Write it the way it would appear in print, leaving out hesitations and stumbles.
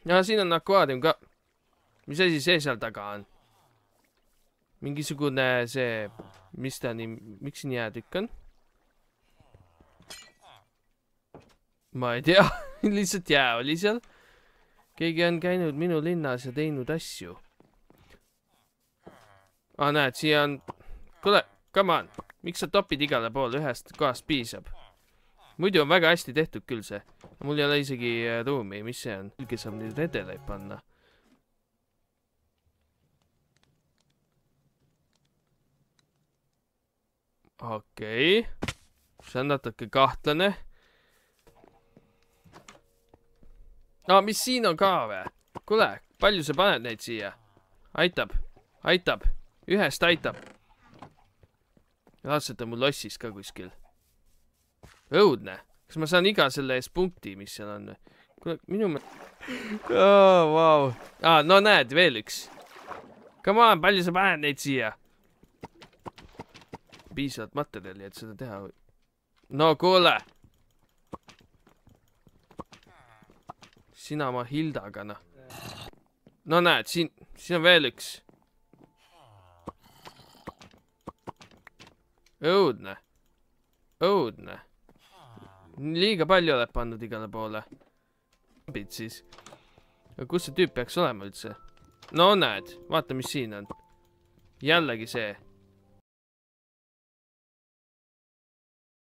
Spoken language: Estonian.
Ja siin on akvaarium ka. Mis asi see seal taga on? Mingisugune see... Mis ta nii... Miks nii jäätükk on? Ma ei tea. Lihtsalt jää oli seal. Keegi on käinud minu linnas ja teinud asju. Näed, siia on... Kuule, come on. Miks sa topid igale poole, ühest kohast piisab? Muidu on väga hästi tehtud küll see. Mul ei ole isegi ruumi, mis see on? Külge saab neid redeleid panna. Okei. See on natuke kahtlane. Mis siin on ka või? Kuule, palju sa paned neid siia? Aitab. Aitab. Ühest aitab. Raadselt on mul lossis ka kuskil. Õudne. Kas ma saan iga selle ees punkti, mis seal on? Kuule, minu me... Vau. No näed, veel üks. Come on, palju sa paned neid siia? Piisavalt materjali, et seda teha. No kuule. Sina oma Hildaga, noh. No näed, siin on veel üks. Õudne. Õudne. Liiga palju oled pandud igale poole. Siis. Kus see tüüp peaks olema üldse? No näed, vaata mis siin on. Jällegi see.